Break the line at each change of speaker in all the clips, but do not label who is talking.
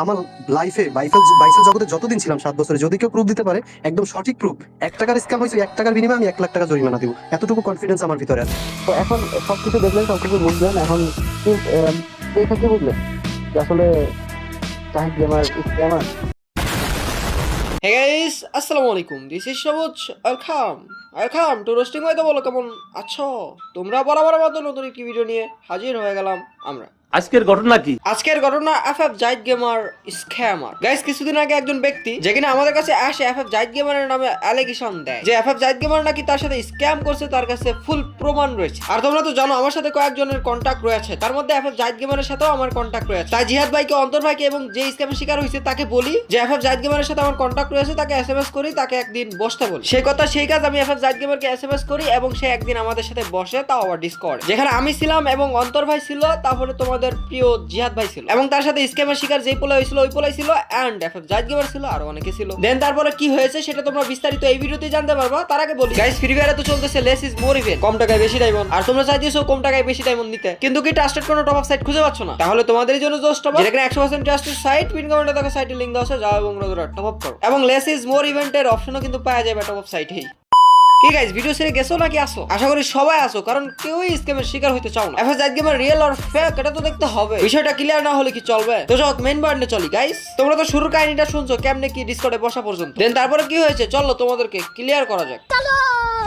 আমার লাইফে বাইফেল জগতে যতদিন ছিলাম 7 বছরে যদি কেউ প্রুফ দিতে পারে একদম সঠিক প্রুফ 1 টাকার স্ক্যাম হয়েছে 1 টাকার বিনিময়ে আমি 1 লাখ টাকা জরিমানা দিব, এতটুকু কনফিডেন্স আমার ভিতরে আছে।
তো এখন সবকিছু দেখলেন, সবকিছু বুঝলেন, এখন এই থেকে বুঝলেন যে আসলে Zahid gamer scammer.
Hey guys, আসসালামু আলাইকুম। This is Sabuj. Welcome to roasting way. তো বলো কেমন আছো তোমরা? বরাবর মতো নতুন একটি ভিডিও নিয়ে হাজির হয়ে গেলাম আমরা।
আজকের ঘটনা কি?
আজকের ঘটনা FF Zahid gamer scammer. Guys, কিছুদিন আগে একজন ব্যক্তি যে কিনা আমাদের কাছে আসে এফএফ জাহিদ গেমারের নামে অ্যালিগেশন দেয় যে এফএফ জাহিদ গেমার নাকি তার সাথে স্ক্যাম করছে, তার কাছে ফুল প্রমাণ রয়েছে। আর তোমরা তো জানো আমার সাথে কয়েকজনের কন্টাক্ট রয়েছে, তার মধ্যে এফএফ জাহিদ গেমারের সাথেও আমার কন্টাক্ট রয়েছে। তাই জিহাদ ভাইকে, অন্তর ভাইকে এবং যে স্ক্যামের শিকার হয়েছে তাকে বলি যে এফএফ জাহিদ গেমারের সাথে আমার কন্টাক্ট রয়েছে, তাকে এসএমএস করি, তাকে একদিন বসতে বলি। সেই কথা সেই কাজ আমি এফএফ জাহিদ গেমারকে এসএমএস করি এবং সে একদিন আমাদের সাথে বসে, তাও আবার ডিসকর্ড, যেখানে আমি ছিলাম এবং অন্তর ভাই ছিল, তারপরে তোমাদের প্রিয় জিহাদ ভাই ছিল এবং তার সাথে স্ক্যামের শিকার যেই পোলা হয়েছিল ওই পোলাই ছিল, এন্ড এফএফ জাহিদ গেমার ছিল, আরো অনেকে ছিল। দেন তারপরে কি হয়েছে সেটা তোমরা বিস্তারিত এই ভিডিওতে জানতে পারবা। তার আগে বলি গাইস, ফ্রি ফায়ারে তো চলতেছে লেস ইজ মোর ইভেন্ট, কম টাকায় বেশি ডায়মন্ড। আর তোমরা চাইতেছো কম টাকায় বেশি ডায়মন্ড নিতে, কিন্তু কি ট্রাস্টেড কোনো টপ আপ সাইট খুঁজে পাচ্ছ না? তাহলে তোমাদের জন্য জোস্ট টপ আপ, যেটা 100% ট্রাস্টেড সাইট। পিন কমেন্টে দেখো সাইটের লিংক দেওয়া আছে, যাও এবং টপ আপ করো। এবং লেস ইজ মোর ইভেন্টের অপশনও কিন্তু পাওয়া যাবে টপ আপ সাইটেই। কি গাইস, ভিডিও ছেড়ে গেছো নাকি আসো? আশা করি সবাই আসো, কারণ কেউই স্ক্যামের শিকার হইতে চাও না। এফএফ জাহিদ গেমার রিয়েল আর ফেক এটা তো দেখতে হবে। বিষয়টা ক্লিয়ার না হলে কি চলবে? তো যাও মেইন পয়েন্টে চলি গাইস। তোমরা তো শুরুর কাহিনীটা শুনছো কেমনে কি ডিসকর্ডে বসা পর্যন্ত। দেন তারপরে কি হয়েছে চলো তোমাদেরকে ক্লিয়ার করা যাক।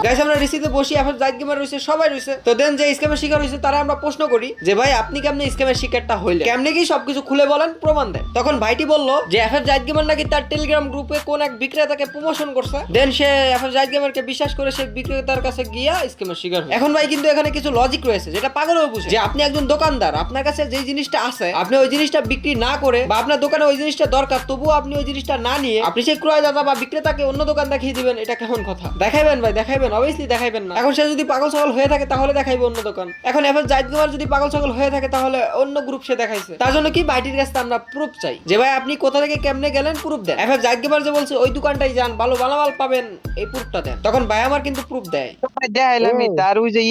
গাইস, আমরা রিসিতে বসি, এফএফ জাহিদ গেমার রইছে, সবাই রইছে। তো দেন যে স্ক্যামের শিকার হইছে তারা আমরা প্রশ্ন করি যে ভাই আপনি কেমনে স্ক্যামের শিকারটা হইলেন, কেমনে কি সবকিছু খুলে বলেন, প্রমাণ দেন। তখন ভাইটি বলল যে এফএফ জাহিদ গেমার নাকি তার টেলিগ্রাম গ্রুপে কোন এক বিক্রেতাকে প্রমোশন করছে। দেন সে এফএফ জাহিদ গেমারকে বিশ্বাস করে সেই বিক্রেতার কাছে গিয়া স্ক্যামের শিকার হয়। এখন ভাই কিন্তু এখানে কিছু লজিক রয়েছে যেটা পাগলও বুঝে, যে আপনি একজন দোকানদার, আপনার কাছে যে জিনিসটা আছে আপনি ওই জিনিসটা বিক্রি না করে, বা আপনার দোকানে ওই জিনিসটা দরকার তবুও আপনি ওই জিনিসটা না নিয়ে আপনি সেই ক্রয়দাতা বা বিক্রেতাকে অন্য দোকান দেখিয়ে দিবেন, এটা কেমন কথা? দেখাইবেন ভাই, দেখাইবেন, অবভিয়াসলি দেখাইবেন না। এখন সে যদি পাগল ছাগল হয়ে থাকে তাহলে দেখাইবে অন্য দোকান। এখন এফএফ জাহিদ গেমার যদি পাগল ছাগল হয়ে থাকে তাহলে অন্য গ্রুপ সে দেখাইছে। তার জন্য কি ভাইটির কাছে আমরা প্রুফ চাই যে ভাই আপনি কোথা থেকে কেমনে গেলেন, প্রুফ দেন। এফএফ জাহিদ গেমার যে বলছে ওই দোকানটাই যান, ভালো মালামাল পাবেন, এই প্রুফটা দেন। তখন ভাই আমার কিন্তু প্রুফ দেয়।
দেখাইলামই, তার ওই যে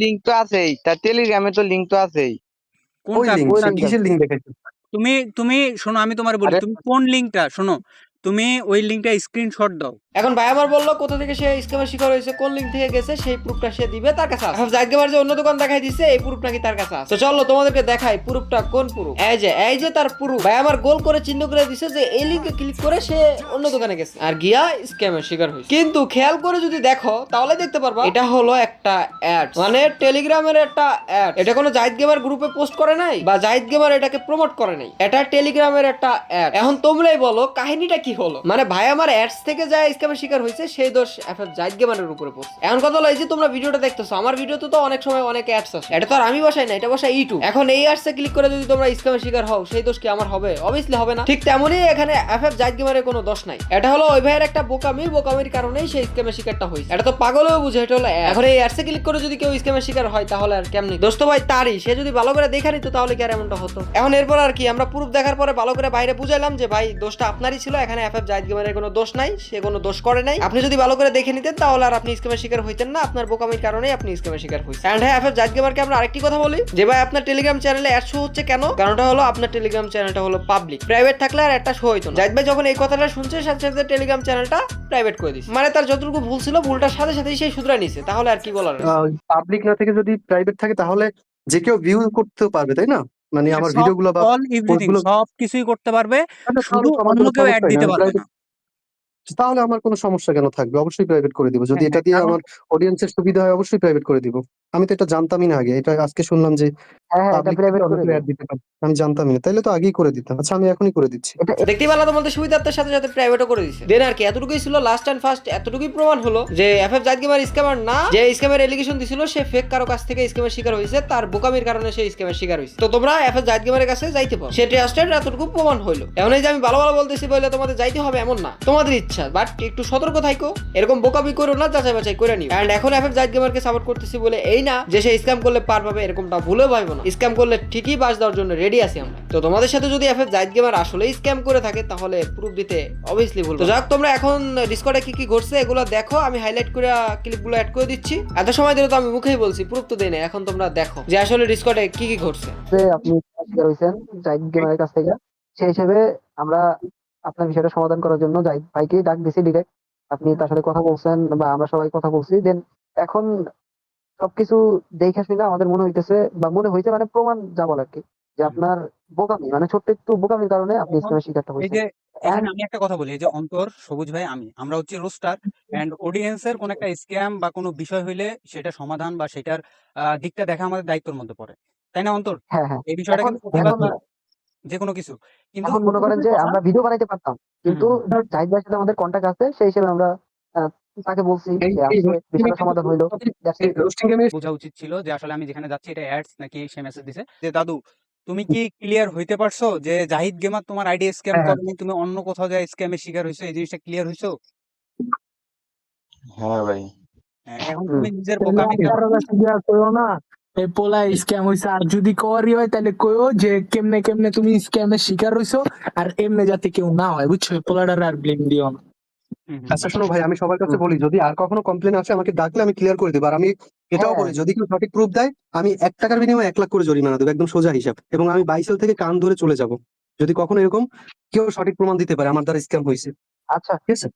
লিঙ্ক তো আছেই, তার টেলিগ্রামে তো লিঙ্ক তো আছেই।
ওই
কোনটা?
লিঙ্ক,
ওই
সে
লিঙ্কটা
কিসের লিঙ্ক দেখাইছে?
তুমি শোনো, আমি তোমার বলি,
আরে
তুমি কোন লিঙ্কটা শোনো, তুমি ওই লিঙ্কটা স্ক্রিনশট দাও।
এখন ভাই আমার বললো কোথা থেকে সে স্ক্যামের শিকার হয়েছে, কোন লিঙ্ক থেকে গেছে, সেই প্রুফটা সে দিবে, তার কাছে আছে। জাহিদ গেমার যে অন্য দোকান দেখাই দিছে এই প্রুফ নাকি তার কাছে আছে। তো চলো তোমাদেরকে দেখাই প্রুফটা কোন প্রুফ। এই যে তার প্রুফ। ভাই আমার গোল করে চিহ্ন করে দিছে যে এই লিঙ্কে ক্লিক করে সে অন্য দোকানে গেছে আর গিয়া স্ক্যামের শিকার হয়েছে। কিন্তু খেয়াল করে যদি দেখো তাহলে দেখতে পারবা এটা হলো একটা অ্যাড, মানে টেলিগ্রামের একটা অ্যাড। এটা কোনো জাহিদ গেমার গ্রুপে পোস্ট করে নাই বা জাহিদ গেমার এটাকে প্রমোট করে নাই, এটা টেলিগ্রামের একটা অ্যাড। এখন তোমরাই বলো কাহিনীটা কি হলো? মানে ভাই আমার অ্যাডস থেকে যায় স্ক্যামের শিকার হয়েছে, সেই দোষ এফএফ জাহিদ গেমারের উপরে পড়ছে। এখন কথা হলো এই যে তোমরা ভিডিওটা দেখতেছো, আমার ভিডিওতে তো অনেক সময় অনেক অ্যাডস আছে, এটা তো আর আমি বসাই না, এটা বসাই ইউটিউব। এখন এই অ্যাডসে ক্লিক করে যদি তোমরা স্ক্যামের শিকার হও সেই দোষ কি আমার হবে? অবভিয়াসলি হবে না। ঠিক তেমনই এখানে এফএফ জাহিদ গেমারের কোনো দোষ নাই, এটা হলো ওই ভাইয়ের একটা বোকামির কারণেই সেই স্ক্যামের শিকারটা হয়েছে। এটা তো পাগলও বুঝে, এটা হলো এখন এই অ্যাডসে ক্লিক করে যদি কেউ স্ক্যামের শিকার হয় তাহলে আর কেমনি দোষ? তো ভাই তারই, সে যদি ভালো করে দেখে নিত তাহলে কি আর এমনটা হতো? এখন এরপর আর কি আমরা প্রুফ দেখার পরে ভালো করে বাইরে বুঝাইলাম যে ভাই দোষটা আপনারই ছিল, এখানে এফএফ জাহিদ গেমারের কোনো দোষ নাই, সে কোনো দোষ করে নাই। আপনি যদি ভালো করে দেখে নিতেন তাহলে আর আপনি স্ক্যামের শিকার হইতেন না, আপনার বোকামির কারণেই আপনি স্ক্যামের শিকার হয়েছেন। এন্ড হ্যাঁ, এফএফ জাহিদ গেমারকে আমরা আরেকটি কথা বলি যে ভাই আপনার টেলিগ্রাম চ্যানেলে অ্যাড শো হচ্ছে কেন? কারণটা হলো আপনার টেলিগ্রাম চ্যানেলটা হলো পাবলিক, প্রাইভেট থাকলে আর একটা শো হইতো না। জাহিদ ভাই যখন এই কথাটা শুনছে সাথে সাথে টেলিগ্রাম চ্যানেলটা প্রাইভেট করে দিয়েছে, মানে তার যতটুকু ভুল ছিল ভুলটার সাথে সাথেই সেই শুধরা নিছে। তাহলে আর কি বলার?
পাবলিক না থেকে যদি প্রাইভেট থাকে তাহলে যে কেউ ভিউ করতেও পারবে, তাই না? মানে আমার
সব,
ভিডিওগুলো বা
অল এভরিথিং
পোস্টগুলো,
সব কিছুই করতে পারবে, শুধু
তাহলে তো আমার
অন্য
কোনো
কেউ অ্যাড
সমস্যাই
দিতে
না,
পারবে না।
তাহলে আমার কোনো সমস্যা কেন থাকবে? অবশ্যই প্রাইভেট করে দিব, যদি
হ্যাঁ
এটা
হ্যাঁ,
দিয়ে
কারণ
আমার অডিয়েন্সের সুবিধা হয় অবশ্যই প্রাইভেট করে দিব। আমি তো এটা জানতামই না আগে, এটা আজকে শুনলাম যে
হ্যাঁ হ্যাঁ, এটা
পাবলিক থেকে
প্রাইভেট
অন্য
করে
কেউ
দেয়।
অ্যাড দিতে পারে, আমি জানতামই না। তাইলে তো আগেই করে দিতাম। আচ্ছা, আমি এখনই করে দিচ্ছি।
এটা
দেখতে পেলাম তোমাদের সুবিধার্থের সাথে সাথে প্রাইভেটও করে দিয়েছে। দেন আর কি এতটুকুই ছিল লাস্ট এন্ড ফার্স্ট, এতটুকুই প্রমাণ হলো যে এফএফ জাহিদ গেমার স্ক্যামার না, যে স্ক্যামের এলিগেশন দিছিল সে ফেক কারো কাছ থেকে স্ক্যামের শিকার হয়েছে, তার বোকামির কারণে সে স্ক্যামের শিকার হয়েছে। তো তোমরা এফএফ জাহিদ গেমারের কাছে যাইতে পারো, সে ট্রাস্টেড, এতটুকু প্রমাণ হলো। এখন এই যে আমি ভালো ভালো বলতেছি বলে তোমাদের যাইতে হবে এমন না, তোমাদের ইচ্ছা, বাট একটু সতর্ক থাকো, এরকম বোকামি করো না, যাচাই বাছাই করে নিও। এন্ড এখন এফএফ জাহিদ গেমারকে সাপোর্ট করতেছি বলে এই না যে সে স্ক্যাম করলে পার পাবে, এরকমটা ভুলেও ভাইবো না। স্ক্যাম করলে ঠিকই বাস দেওয়ার জন্য রেডি আছি আমরা। তো তোমাদের সাথে যদি এফএফ জাহিদ গেমার আসলেই স্ক্যাম করে থাকে তাহলে প্রুফ দিতে অবভিয়াসলি ভুল। তো যাক, তোমরা এখন ডিসকর্ডে কি কি ঘটছে এগুলো দেখো, আমি হাইলাইট করে ক্লিপগুলো অ্যাড করে দিচ্ছি। এত সময় ধরে তো আমি মুখেই বলছি, প্রুফ তো দেই না। এখন তোমরা দেখো যে আসলে ডিসকর্ডে কি কি ঘটছে।
আপনি শিকার হয়েছেন জাহিদ গেমারের কাছ থেকে, সেই হিসেবে আমরা আপনার বিষয়টা সমাধান করার জন্য জাহিদ ভাইকে ডাক দিছি ডিরেক্ট। আপনি তার সাথে কথা বলছেন বা আমরা সবাই কথা বলছি। দেন এখন সবকিছু দেখে শুনে আমাদের মনে হইতেছে বা মনে হইতে মানে প্রমাণ যা বলে আর কি, যে
হুম।
আপনার বোকামি মানে ছোট্ট একটু বোকামির কারণে আপনি
এখন
স্ক্যামের শিকারটা
এই
হয়েছেন।
যে এখানে
And
আমি একটা কথা বলি, এই যে অন্তর, সবুজ ভাই, আমরা হচ্ছে রোস্টার এন্ড অডিয়েন্সের কোন একটা স্ক্যাম বা কোনো বিষয় হইলে সেটা সমাধান বা সেটার দিকটা দেখা আমাদের দায়িত্বের মধ্যে পড়ে, তাই না অন্তর?
হ্যাঁ, হ্যাঁ।
এই বিষয়টা
এখন
কিন্তু প্রতিবাদ
এখন
বা যে কোনো কিছু, কিন্তু
এখন মনে করেন
যতটুকুই
যে
কথা।
আমরা ভিডিও বানাইতে পারতাম,
হুম
কিন্তু
হুম হুম।
জাহিদ ভাইয়ের সাথে আমাদের কন্টাক্ট আছে, সেই হিসেবে আমরা আহ, তাকে বলছি,
এই
সে
এই
আসছে,
রোস্টিং
বিষয়টা সমাধান হইলো। That's it.
রোস্টিং গেমে
বোঝা উচিত ছিল যে আসলে আমি যেখানে যাচ্ছি এটা অ্যাডস নাকি সে মেসেজ দিছে যে দাদু তুমি কি ক্লিয়ার হইতে পারছো যে জাহিদ গেমার তোমার আইডি স্ক্যাম
হ্যাঁ, হ্যাঁ।
করেনি, তুমি অন্য কোথাও যায় স্ক্যামের শিকার হইছো, এই জিনিসটা ক্লিয়ার হইছো?
হ্যাঁ ভাই।
হ্যাঁ, এখন
হুম।
তুমি নিজের
তাহলে
বোকামির
আপনার
কারণে।
কাছে গিয়া কইও না এই পোলা স্ক্যাম হইছে, আর যদি করি হয় তাহলে কইও যে কেমনে কেমনে তুমি স্ক্যামের শিকার হইছো, আর এমনি যাতে কেউ না হয়, বুঝছো? এই পোলাটার আর ব্লেম দিও না।
হুম হুম
আচ্ছা
হুম।
শোনো ভাই, আমি সবার কাছে
হুম।
বলি যদি আর কখনো কমপ্লেন আসে আমাকে ডাকলে আমি ক্লিয়ার করে দেবো। আর আমি এটাও
হ্যাঁ,
বলি যদি কেউ সঠিক প্রুফ দেয় আমি 1 টাকার বিনিময়ে 1 লাখ করে জরিমানা দেবো, একদম সোজা হিসাব। এবং আমি বাইসেল থেকে কান ধরে চলে যাব যদি কখনো এরকম কেউ সঠিক প্রমাণ দিতে পারে আমার দ্বারা স্ক্যাম হয়েছে।
আচ্ছা।
ঠিক আছে?